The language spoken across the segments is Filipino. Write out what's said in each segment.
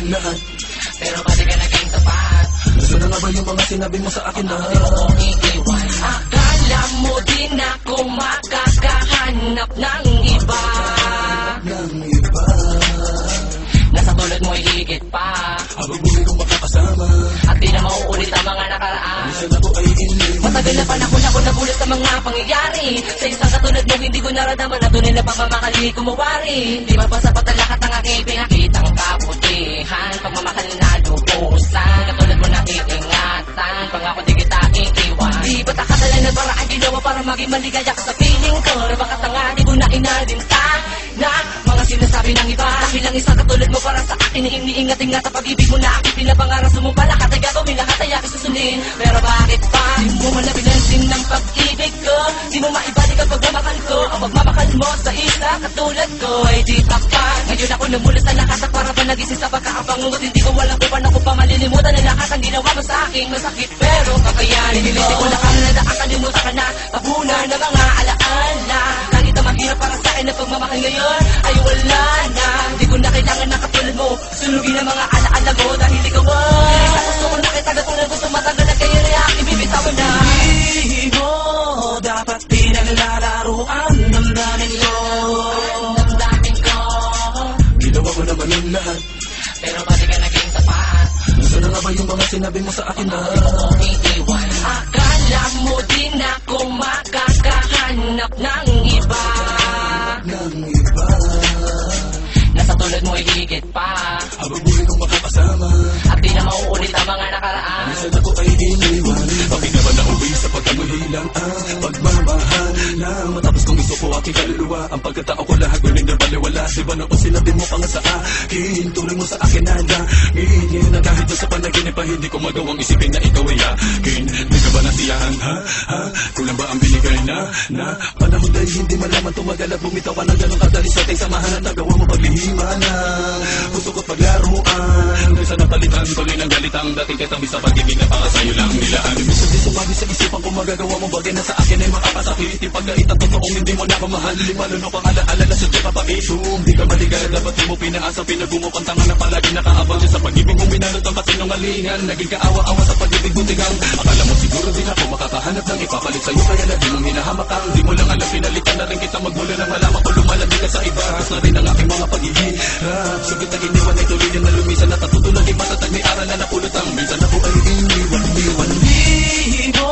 lahat, pero pati ka naging tapat. nasaan na nga ba yung mga sinabi mo sa akin na Di mo ko iiwan. Akala mo din ako makakahanap ng iba, ng iba? nasa tulad mo'y higit pa, Habang muli kong makakasama, at di na mauulit ang mga nakaraan. minsan ako ay iniwan. Matagal na panahon ako nabulat sa mga pangyayari. Sa isang katulad mo hindi ko naramdaman na tunay na pagmamahali kumawari. Di ba pa sapat ang lahat ng aking pinakitang kabutihan, pagmamahal na lubusan, katulad mo na iingatan, pangako di kita iiwan. Di ba takatalan na paraan ginawa para maging maligaya ka sa piling ko, na baka tanga di ko na inalinta na mga sinasabi ng iba. Dahil lang isang katulad mo para sa akin na iniingat-ingat ang pag-ibig mo na aking pinapangarap. Sumumpa lahat ay gagawin, lahat ay aking susundin. Pero bakit pa di mo man nabilansin ng pag-ibig ko? Di mo maibalik ang pagmamahal ko, ang pagmamahal mo sa isa katulad ko ay di tapat. Ngayon ako namulat sa lahat at para ba nagising sa pagkakapangungot. Hindi ko walang kupan ako pa malilimutan na lahat ang ginawa mo sa aking masakit. Pero kakayanin, hindi ko na nakakalimutan ka na, tabunan ng mga alaala. Kahit na mahirap para sa akin na pagmamahal ngayon ay wala na. Di ko na kailangan na katulad mo, sunugin ang mga alaala ko dahil ikaw ay sa gusto ko nakitagat ko na gusto matagal na kayo na aking bibitawan na. Di mo dapat pinaglalaruan ng damdamin ko. Damdamin ko, Ginawa ko naman ang lahat, pero pati ka naging tapat. nasaan na nga ba yung mga sinabi mo sa akin na Di mo ko iiwan. Akala mo din ako makakahanap ng iba, ng iba? nasa tulad mo'y higit pa, Habang muli kong makakasama, at di na mauulit ang mga nakaraan. minsan ako ay iniwan. Bakit naman nauwi sa pagkamuhilang ang pagmamahal na matapos kong isuko aking kaluluwa, ang pagkatao ko lahat ngunit nabaliwala. Diba noon sinabi mo pa nga sa akin, tuloy mo sa akin na langit na kahit sa panaginip pa hindi ko magawang isipin na ikaw ay akin. Di ka ba nasiyahan ha? Kulang ba ang binigay na panahon dahil hindi malaman tumagal at bumitaw ka ng ganong kadali sa ating samahan at nagawa mo paglihima na gusto ko't paglaruan. Kaysa napalitan tuloy ng galitang dating katabi sa pag-ibig na para sa'yo lang nilaan. Minsan di sumabi sa isipan kung magagawa mo bagay na sa akin ay makakasakit. Yung pagkait at totoong hindi mo na kamahal, limalunok ang alaala na sa tiyak papaitum. Di ka maligaya, dapat di mo pinaasa, pinagumukang tanga na palagi nakaabang dyan sa pag-ibig mong minalot ang kasinungalingan. Naging kaawa-awa sa pag-ibig butigang akala mo siguro din ako makakahanap ng ipapalit sa'yo, kaya na di mong hinahamakang. Di mo lang alam, pinalitan na rin kita magmula nang malaman ko lumalamig ka sa iba. Haras na rin ang aking mga paghihirap, sugit na iniwan ay tuloy na lumisan at natutulog ay matatag may aral na napulot ang minsan ako ay iniwan. Di mo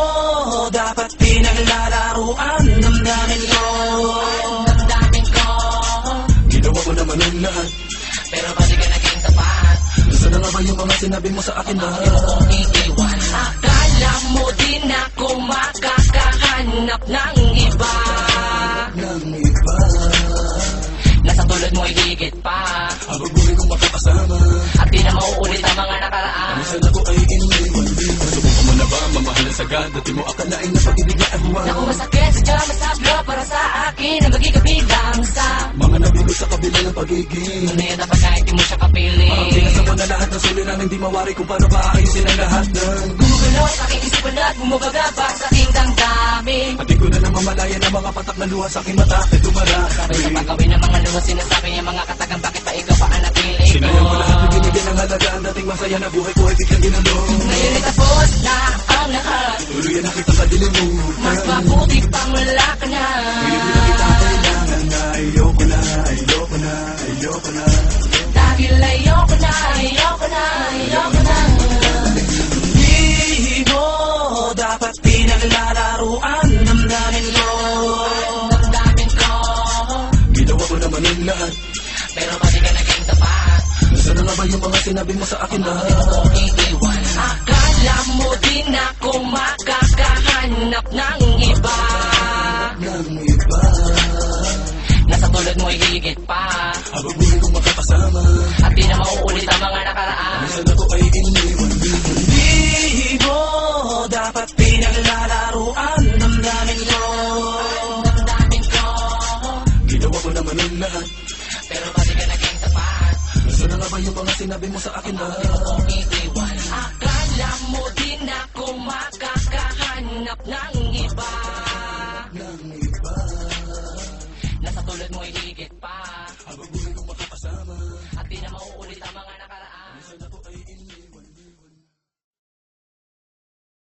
dapat pinaglalaruan ng damdamin ko. Damdamin ko, Ginawa ko naman ang lahat, pero pati ka naging tapat. nasaan na nga ba yung mga sinabi mo sa akin na Di mo ko iiwan. Akala mo din ako makakahanap ng iba, ng iba? nasa tulad mo'y higit pa, Habang muli kong makakasama, at di na mauulit ang mga nakaraan. minsan ako ay iniwan. Subukan mo na ba mamahal sa agad at di mo akalain na pag-ibig na ahuwa? Naku masakit, sadya masablo para sa akin na maging kabilang sa Mga nabigo sa kabila ng pagiging tunay na dapat kahit di mo siya kapiling. pinasa mo na lahat ng suliran, hindi mawari kung paano paayusin ang lahat ng Gumugulo sa aking isipan at bumubaga pa sa aking damdamin. at di ko na namamalayan ang mga patak na luha sa aking mata at tumara. Sabay sa pagkawin ng mga luha sinasabi niya mga katagang bakit pa ikaw pa ang napili ko. Sinayang ko lahat na binigyan ng halaga, ang dating masaya na buhay ko ay biglang ginulong. Ngayon ay tapos na ang lahat, Tuloy na kitang kadilimutan. mas mabuti pang wala ka na. Hindi na kita kailangan na ayoko na, ayoko na, ayoko na. Dahil ayoko na, ayoko na, ayoko na. Di mo dapat pinaglalaruan ng damdamin ko. Damdamin ko, Ginawa ko naman ang lahat, pero pati ka naging tapat. nasaan na nga ba yung mga sinabi mo sa akin na Di mo ko iiwan. Akala mo din ako makakahanap ng iba, ng iba? nasa tulad mo'y higit pa, Habang muli kong makakasama, at di na mauulit ang mga nakaraan. minsan ako ay iniwan. Di mo dapat pinaglalaruan ng damdamin ko. Damdamin ko, Ginawa ko naman ang lahat, pero pati ka naging tapat. nasaan na nga ba yung mga sinabi mo sa akin na Di mo ko iiwan. Akala mo din ako makakahanap ng iba, ng iba? nasa tulad mo'y higit pa, Habang muli kong makakasama, at di na mauulit ang mga nakaraan.